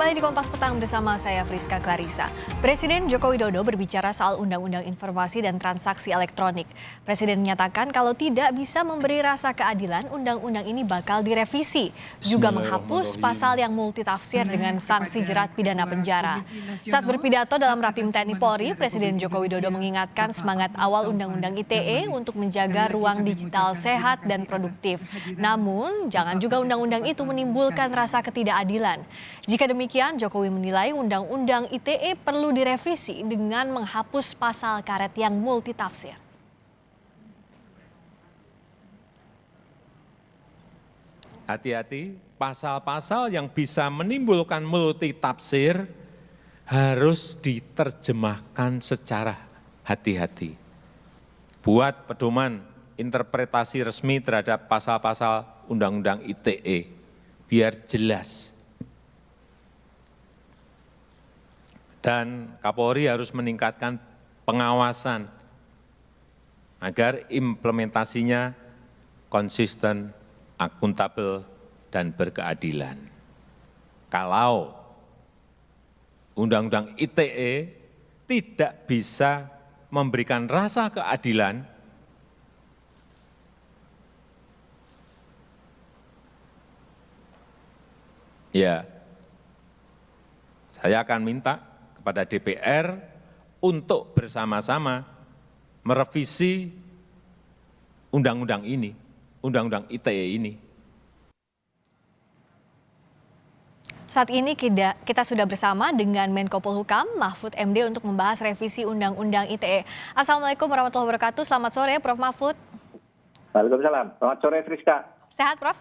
kembali di Kompas Petang bersama saya Friska Clarissa. Presiden Joko Widodo berbicara soal Undang-Undang Informasi dan Transaksi Elektronik. Presiden menyatakan kalau tidak bisa memberi rasa keadilan, undang-undang ini bakal direvisi. Juga menghapus pasal yang multitafsir dengan sanksi jerat pidana penjara. Saat berpidato dalam Rapim TNI Polri, Presiden Joko Widodo mengingatkan semangat awal Undang-Undang ITE untuk menjaga ruang digital sehat dan produktif. Namun, jangan juga undang-undang itu menimbulkan rasa ketidakadilan. Jika demikian, Jokowi menilai Undang-Undang ITE perlu direvisi dengan menghapus pasal karet yang multitafsir. Hati-hati, pasal-pasal yang bisa menimbulkan multitafsir harus diterjemahkan secara hati-hati. Buat pedoman interpretasi resmi terhadap pasal-pasal Undang-Undang ITE, biar jelas. Dan Kapolri harus meningkatkan pengawasan agar implementasinya konsisten, akuntabel, dan berkeadilan. Kalau Undang-Undang ITE tidak bisa memberikan rasa keadilan, ya, saya akan minta kepada DPR untuk bersama-sama merevisi undang-undang ini, undang-undang ITE ini. Saat ini kita sudah bersama dengan Menko Polhukam, Mahfud MD untuk membahas revisi Undang-Undang ITE. Assalamualaikum warahmatullahi wabarakatuh, selamat sore Prof. Mahfud. Waalaikumsalam, selamat sore Friska. Sehat Prof?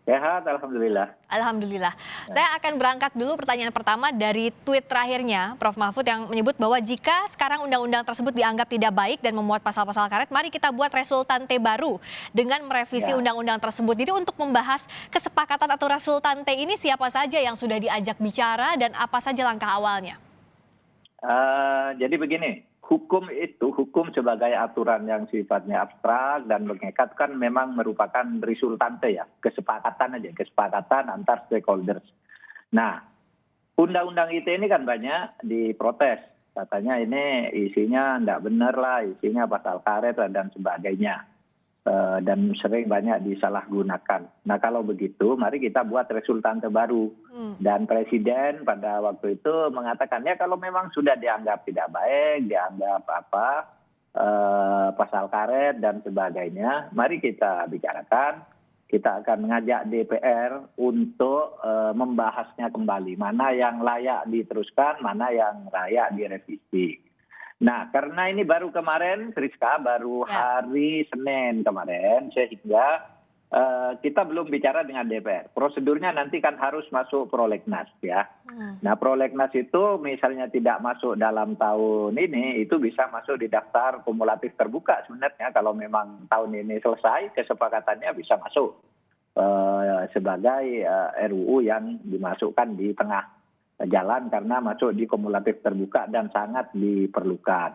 Sehat, Alhamdulillah. Alhamdulillah. Saya akan berangkat dulu pertanyaan pertama dari tweet terakhirnya Prof. Mahfud yang menyebut bahwa jika sekarang undang-undang tersebut dianggap tidak baik dan memuat pasal-pasal karet, mari kita buat resultante baru dengan merevisi undang-undang tersebut. Jadi untuk membahas kesepakatan atau resultante ini siapa saja yang sudah diajak bicara dan apa saja langkah awalnya? Jadi begini, hukum sebagai aturan yang sifatnya abstrak dan mengikat kan memang merupakan resultante ya, kesepakatan antar stakeholders. Nah, undang-undang ITE ini kan banyak diprotes, katanya ini isinya enggak benar lah, isinya pasal karet dan sebagainya, dan sering banyak disalahgunakan. Nah kalau begitu, mari kita buat resultante baru. Dan Presiden pada waktu itu mengatakan ya kalau memang sudah dianggap tidak baik, dianggap pasal karet dan sebagainya, mari kita bicarakan. Kita akan mengajak DPR untuk membahasnya kembali, mana yang layak diteruskan, mana yang layak direvisi. Nah, karena ini baru kemarin, Friska, baru hari Senin kemarin, sehingga kita belum bicara dengan DPR. Prosedurnya nanti kan harus masuk prolegnas ya. Nah, prolegnas itu misalnya tidak masuk dalam tahun ini, itu bisa masuk di daftar kumulatif terbuka sebenarnya. Kalau memang tahun ini selesai, kesepakatannya bisa masuk sebagai RUU yang dimasukkan di tengah jalan karena masuk di kumulatif terbuka dan sangat diperlukan.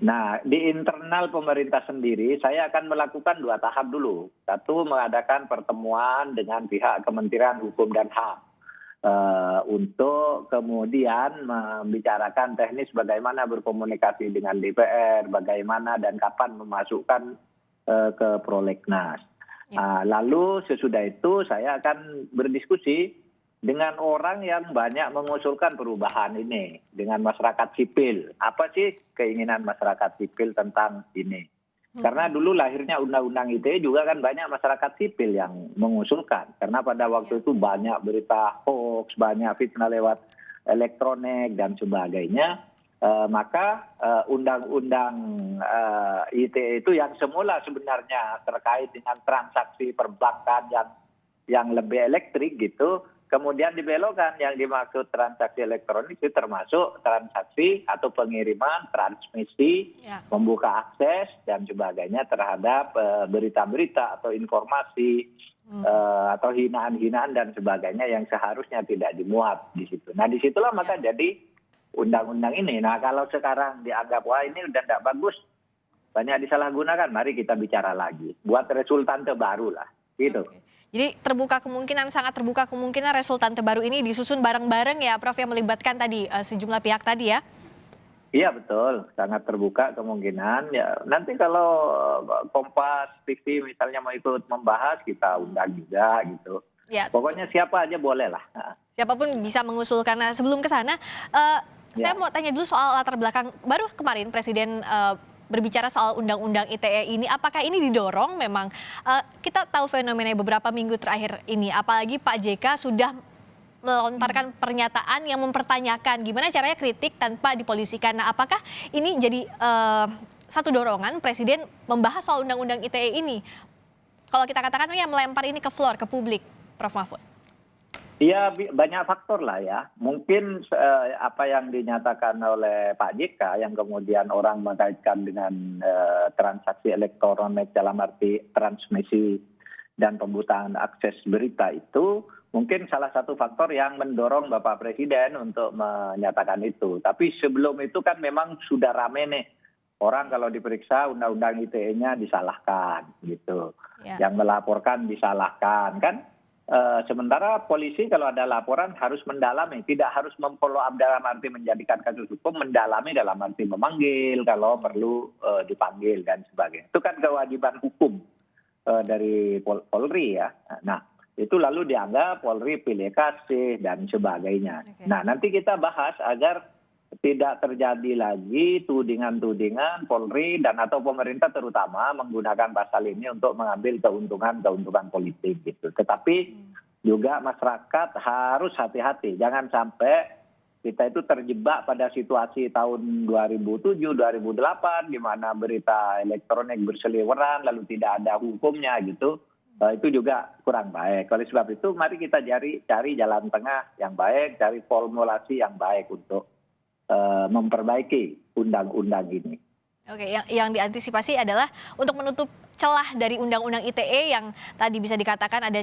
Nah, di internal pemerintah sendiri saya akan melakukan 2 tahap dulu. Satu, mengadakan pertemuan dengan pihak Kementerian Hukum dan HAM untuk kemudian membicarakan teknis bagaimana berkomunikasi dengan DPR, bagaimana dan kapan memasukkan ke prolegnas. Lalu sesudah itu saya akan berdiskusi dengan orang yang banyak mengusulkan perubahan ini, dengan masyarakat sipil. Apa sih keinginan masyarakat sipil tentang ini? Karena dulu lahirnya Undang-Undang ITE juga kan banyak masyarakat sipil yang mengusulkan. Karena pada waktu itu banyak berita hoax, banyak fitnah lewat elektronik dan sebagainya. Maka Undang-Undang ITE itu yang semula sebenarnya terkait dengan transaksi perbankan yang lebih elektrik gitu, kemudian dibelokkan yang dimaksud transaksi elektronik itu termasuk transaksi atau pengiriman, transmisi, membuka akses dan sebagainya terhadap berita-berita atau informasi atau hinaan-hinaan dan sebagainya yang seharusnya tidak dimuat di situ. Nah disitulah maka jadi undang-undang ini. Nah kalau sekarang dianggap wah ini udah tidak bagus, banyak disalahgunakan, mari kita bicara lagi. Buat resultante baru lah. gitu. Oke. Jadi sangat terbuka kemungkinan resultan terbaru ini disusun bareng-bareng ya Prof, yang melibatkan tadi sejumlah pihak tadi ya? Iya betul, sangat terbuka kemungkinan. Ya nanti kalau Kompas TV misalnya mau ikut membahas, kita undang juga gitu. Ya, Pokoknya siapa aja boleh lah. siapapun bisa mengusulkan. Nah, sebelum ke sana, saya Ya. mau tanya dulu soal latar belakang. Baru kemarin Presiden berbicara soal Undang-Undang ITE ini, apakah ini didorong memang? Kita tahu fenomena beberapa minggu terakhir ini, apalagi Pak JK sudah melontarkan pernyataan yang mempertanyakan gimana caranya kritik tanpa dipolisikan. Nah, apakah ini jadi satu dorongan Presiden membahas soal Undang-Undang ITE ini? Kalau kita katakan ya melempar ini ke floor, ke publik, Prof Mahfud. Iya banyak faktor lah ya. Mungkin apa yang dinyatakan oleh Pak JK yang kemudian orang mengaitkan dengan transaksi elektronik dalam arti transmisi dan pembukaan akses berita itu mungkin salah satu faktor yang mendorong Bapak Presiden untuk menyatakan itu. Tapi sebelum itu kan memang sudah rame nih. Orang kalau diperiksa undang-undang ITE-nya disalahkan gitu. Ya. Yang melaporkan disalahkan kan. Sementara polisi kalau ada laporan harus mendalami, tidak harus memfollow up dalam arti menjadikan kasus hukum, mendalami dalam arti memanggil kalau perlu dipanggil dan sebagainya. Itu kan kewajiban hukum dari Polri ya. Nah itu lalu dianggap Polri pilih kasih dan sebagainya. Oke. Nah nanti kita bahas agar tidak terjadi lagi tudingan-tudingan Polri dan atau pemerintah terutama menggunakan pasal ini untuk mengambil keuntungan politik gitu. Tetapi juga masyarakat harus hati-hati, jangan sampai kita itu terjebak pada situasi tahun 2007, 2008 di mana berita elektronik berseliweran lalu tidak ada hukumnya gitu. Itu juga kurang baik. Oleh sebab itu mari kita cari jalan tengah yang baik, cari formulasi yang baik untuk memperbaiki undang-undang ini. Oke, yang diantisipasi adalah untuk menutup celah dari Undang-Undang ITE yang tadi bisa dikatakan ada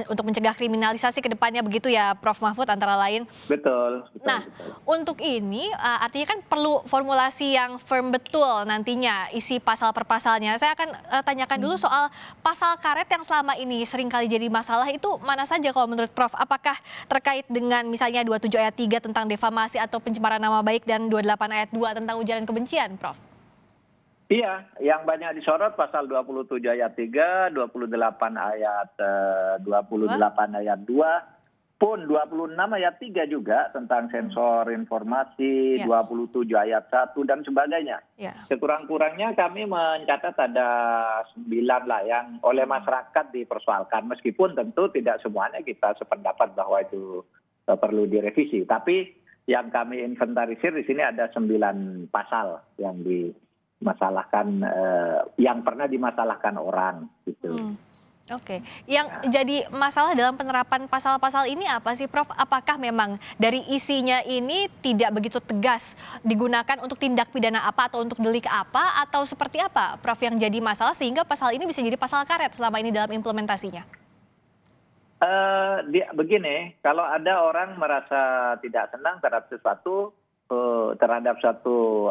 untuk mencegah kriminalisasi ke depannya begitu ya Prof Mahfud antara lain. Betul. Nah, untuk ini artinya kan perlu formulasi yang firm betul nantinya isi pasal per pasalnya. Saya akan tanyakan dulu soal pasal karet yang selama ini sering kali jadi masalah itu mana saja kalau menurut Prof? Apakah terkait dengan misalnya 27 ayat 3 tentang defamasi atau pencemaran nama baik dan 28 ayat 2 tentang ujaran kebencian, Prof? Iya, yang banyak disorot pasal 27 ayat 3, 28 ayat 2 pun 26 ayat 3 juga tentang sensor informasi, 27 ayat 1 dan sebagainya. Ya. Sekurang-kurangnya kami mencatat ada 9 lah yang oleh masyarakat dipersoalkan. Meskipun tentu tidak semuanya kita sependapat bahwa itu perlu direvisi. Tapi yang kami inventarisir di sini ada 9 pasal yang dimasalahkan, yang pernah dimasalahkan orang gitu. Oke, yang jadi masalah dalam penerapan pasal-pasal ini apa sih Prof? Apakah memang dari isinya ini tidak begitu tegas digunakan untuk tindak pidana apa atau untuk delik apa atau seperti apa Prof yang jadi masalah sehingga pasal ini bisa jadi pasal karet selama ini dalam implementasinya? Begini, kalau ada orang merasa tidak senang terhadap satu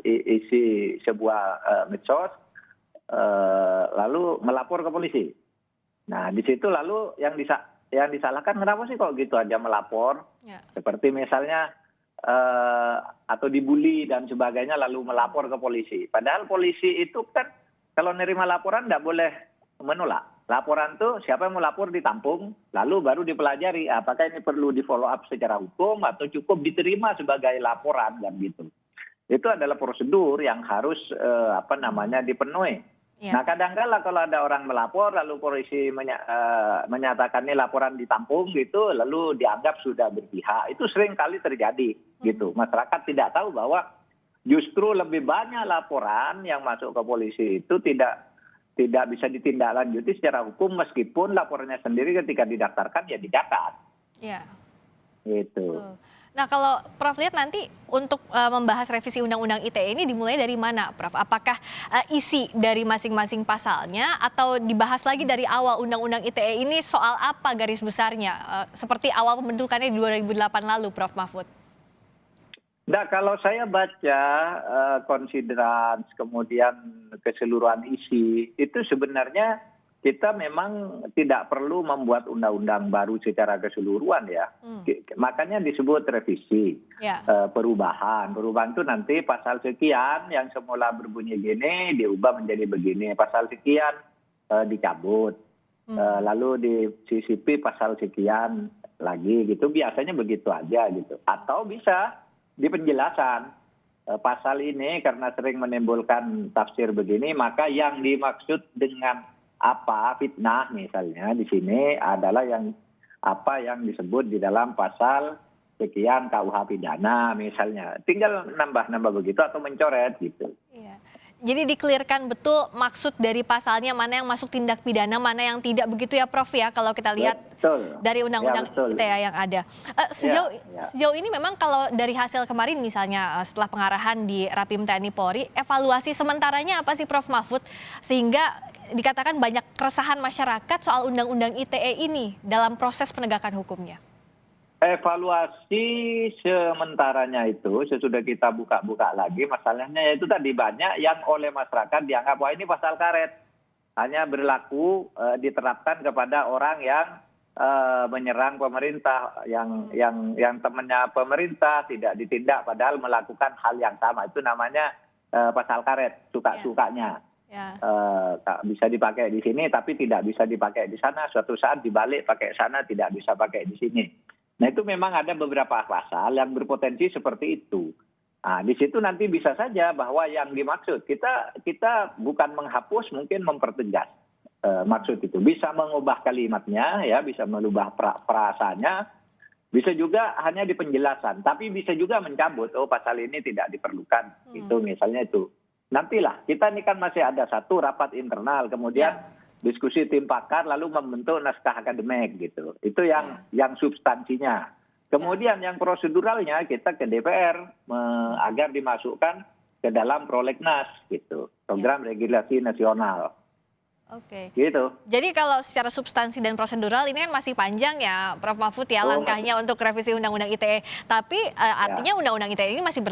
isi sebuah medsos, lalu melapor ke polisi. Nah di situ lalu yang disalahkan kenapa sih kok gitu aja melapor? Ya. Seperti misalnya atau dibully dan sebagainya lalu melapor ke polisi. Padahal polisi itu kan kalau nerima laporan tidak boleh menolak. Laporan tuh siapa yang mau lapor ditampung, lalu baru dipelajari apakah ini perlu di follow up secara hukum atau cukup diterima sebagai laporan dan gitu. Itu adalah prosedur yang harus dipenuhi. Ya. Nah kadang-kala kalau ada orang melapor lalu polisi menyatakan ini laporan ditampung gitu, lalu dianggap sudah berpihak. Itu sering kali terjadi gitu. Masyarakat tidak tahu bahwa justru lebih banyak laporan yang masuk ke polisi itu tidak bisa ditindaklanjuti secara hukum meskipun laporannya sendiri ketika didaftarkan ya dicatat. Iya. Gitu. Nah kalau Prof lihat nanti untuk membahas revisi Undang-Undang ITE ini dimulai dari mana Prof? Apakah isi dari masing-masing pasalnya atau dibahas lagi dari awal Undang-Undang ITE ini soal apa garis besarnya? Seperti awal pembentukannya di 2008 lalu Prof Mahfud. Nah, kalau saya baca konsideran kemudian keseluruhan isi itu sebenarnya kita memang tidak perlu membuat undang-undang baru secara keseluruhan ya. Makanya disebut revisi, Ya. perubahan. Perubahan itu nanti pasal sekian yang semula berbunyi gini diubah menjadi begini. Pasal sekian dicabut. Lalu disisipi pasal sekian lagi gitu. Biasanya begitu aja gitu. Atau bisa di penjelasan. Pasal ini karena sering menimbulkan tafsir begini, maka yang dimaksud dengan apa fitnah misalnya di sini adalah yang apa yang disebut di dalam pasal sekian KUH pidana misalnya. Tinggal nambah-nambah begitu atau mencoret gitu. Iya. Jadi dikelirkan betul maksud dari pasalnya, mana yang masuk tindak pidana, mana yang tidak, begitu ya Prof ya, kalau kita lihat Betul. dari undang-undang Ya, betul. ITE yang ada. Sejauh ini memang kalau dari hasil kemarin misalnya setelah pengarahan di Rapim TNI Polri, evaluasi sementaranya apa sih Prof Mahfud sehingga dikatakan banyak keresahan masyarakat soal undang-undang ITE ini dalam proses penegakan hukumnya? Evaluasi sementaranya itu sesudah kita buka-buka lagi, masalahnya yaitu tadi banyak yang oleh masyarakat dianggap wah ini pasal karet, hanya berlaku diterapkan kepada orang yang menyerang pemerintah, yang temannya pemerintah tidak ditindak padahal melakukan hal yang sama. Itu namanya pasal karet, suka-sukanya. Ya. Bisa dipakai di sini tapi tidak bisa dipakai di sana, suatu saat dibalik pakai sana tidak bisa pakai di sini. Nah itu memang ada beberapa pasal yang berpotensi seperti itu. Nah di situ nanti bisa saja bahwa yang dimaksud kita bukan menghapus, mungkin mempertegas maksud itu. Bisa mengubah kalimatnya, ya, bisa merubah frasanya, bisa juga hanya di penjelasan, tapi bisa juga mencabut, oh pasal ini tidak diperlukan, itu misalnya itu. Nantilah, kita ini kan masih ada satu rapat internal, kemudian diskusi tim pakar, lalu membentuk naskah akademik gitu. Itu yang substansinya. Kemudian yang proseduralnya kita ke DPR agar dimasukkan ke dalam prolegnas gitu, program regulasi nasional. Oke. Gitu. Jadi kalau secara substansi dan prosedural ini kan masih panjang ya Prof Mahfud ya langkahnya untuk revisi Undang-Undang ITE. Tapi artinya Undang-Undang ITE ini masih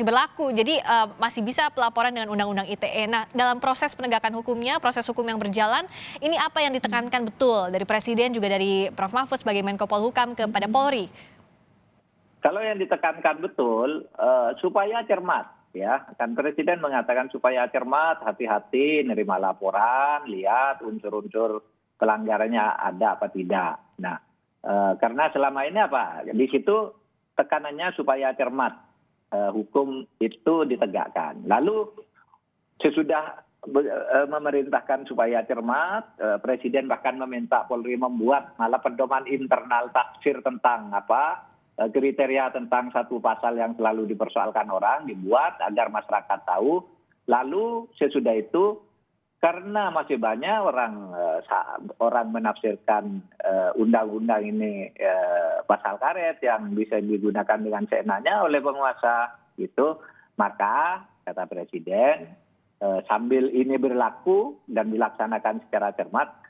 berlaku. Jadi masih bisa pelaporan dengan Undang-Undang ITE. Nah dalam proses penegakan hukumnya, proses hukum yang berjalan, ini apa yang ditekankan betul dari Presiden juga dari Prof Mahfud sebagai Menko Polhukam kepada Polri? Kalau yang ditekankan betul supaya cermat. Ya, kan Presiden mengatakan supaya cermat, hati-hati, nerima laporan, lihat unsur-unsur pelanggarannya ada apa tidak. Nah, karena selama ini apa? Di situ tekanannya supaya cermat, hukum itu ditegakkan. Lalu sesudah memerintahkan supaya cermat, Presiden bahkan meminta Polri membuat malah pedoman internal tafsir tentang apa? Kriteria tentang satu pasal yang selalu dipersoalkan orang dibuat agar masyarakat tahu. Lalu sesudah itu karena masih banyak orang menafsirkan undang-undang ini pasal karet yang bisa digunakan dengan seenaknya oleh penguasa gitu, maka kata Presiden sambil ini berlaku dan dilaksanakan secara cermat,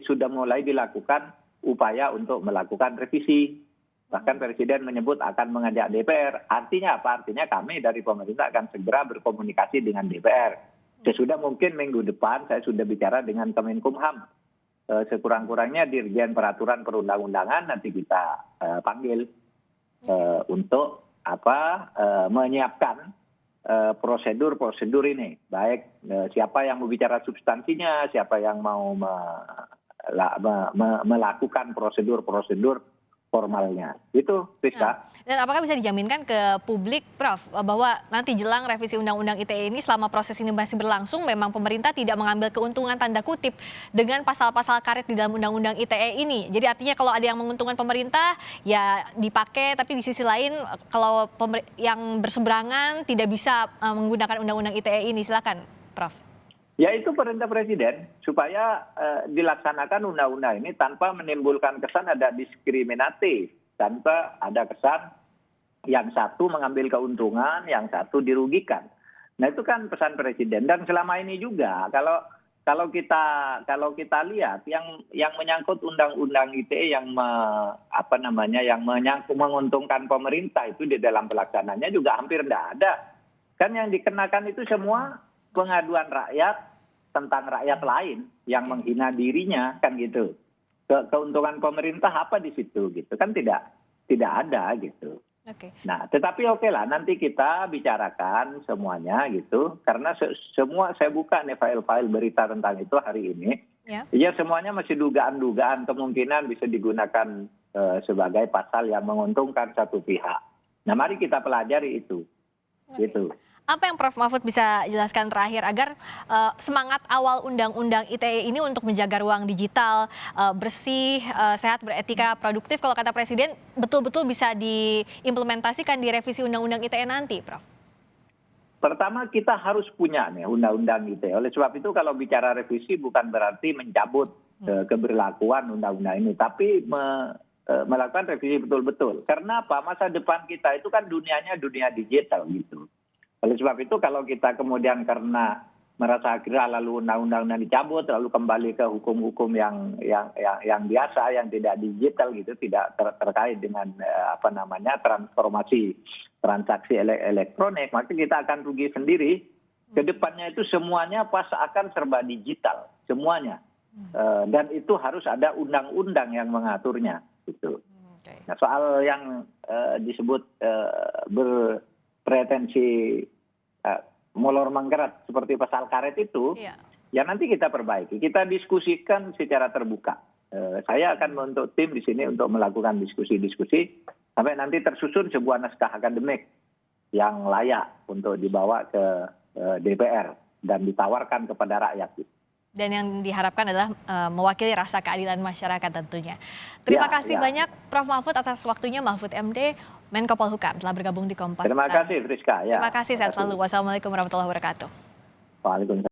sudah mulai dilakukan upaya untuk melakukan revisi. Bahkan Presiden menyebut akan mengajak DPR. Artinya apa? Artinya kami dari pemerintah akan segera berkomunikasi dengan DPR. Sesudah mungkin minggu depan saya sudah bicara dengan Kemenkumham. Sekurang-kurangnya Dirjen Peraturan Perundang-undangan nanti kita panggil untuk menyiapkan prosedur-prosedur ini. Baik siapa yang mau bicara substansinya, siapa yang mau melakukan prosedur-prosedur formalnya. Itu, Rizka. Dan apakah bisa dijaminkan ke publik, Prof, bahwa nanti jelang revisi Undang-Undang ITE ini selama proses ini masih berlangsung, memang pemerintah tidak mengambil keuntungan tanda kutip dengan pasal-pasal karet di dalam Undang-Undang ITE ini. Jadi artinya kalau ada yang menguntungkan pemerintah, ya dipakai, tapi di sisi lain kalau yang berseberangan tidak bisa menggunakan Undang-Undang ITE ini. Silakan, Prof. Ya itu perintah Presiden supaya dilaksanakan undang-undang ini tanpa menimbulkan kesan ada diskriminatif, tanpa ada kesan yang satu mengambil keuntungan, yang satu dirugikan. Nah itu kan pesan Presiden. Dan selama ini juga kalau kita lihat yang menyangkut undang-undang ITE yang menguntungkan pemerintah itu di dalam pelaksananya juga hampir tidak ada. Kan yang dikenakan itu semua pengaduan rakyat tentang rakyat lain yang menghina dirinya kan gitu. Keuntungan pemerintah apa di situ gitu kan tidak ada gitu. Oke. Nah, tetapi oke lah nanti kita bicarakan semuanya gitu karena semua saya buka nih file-file berita tentang itu hari ini. Ya semuanya masih dugaan-dugaan kemungkinan bisa digunakan sebagai pasal yang menguntungkan satu pihak. Nah, mari kita pelajari itu. Gitu. Apa yang Prof. Mahfud bisa jelaskan terakhir agar semangat awal Undang-Undang ITE ini untuk menjaga ruang digital bersih, sehat, beretika, produktif, kalau kata Presiden betul-betul bisa diimplementasikan di revisi Undang-Undang ITE nanti, Prof? Pertama kita harus punya nih Undang-Undang ITE. Oleh sebab itu kalau bicara revisi bukan berarti mencabut keberlakuan Undang-Undang ini, tapi melakukan revisi betul-betul. Karena apa? Masa depan kita itu kan dunianya dunia digital gitu. Oleh sebab itu kalau kita kemudian karena merasa gerah lalu undang-undangnya dicabut lalu kembali ke hukum-hukum yang biasa yang tidak digital gitu, tidak terkait dengan transformasi transaksi elektronik, maka kita akan rugi sendiri. Kedepannya itu semuanya pas akan serba digital semuanya, dan itu harus ada undang-undang yang mengaturnya gitu. Nah, soal yang disebut berpretensi molor manggarat seperti pasal karet itu, ya nanti kita perbaiki, kita diskusikan secara terbuka. Saya akan membentuk tim di sini untuk melakukan diskusi-diskusi sampai nanti tersusun sebuah naskah akademik yang layak untuk dibawa ke DPR dan ditawarkan kepada rakyat. Dan yang diharapkan adalah mewakili rasa keadilan masyarakat tentunya. Terima kasih banyak Prof. Mahfud atas waktunya. Mahfud MD, Menko Polhukam, telah bergabung di Kompas. Terima kasih Friska. Terima kasih, sehat selalu. Wassalamualaikum warahmatullahi wabarakatuh. Waalaikumsalam.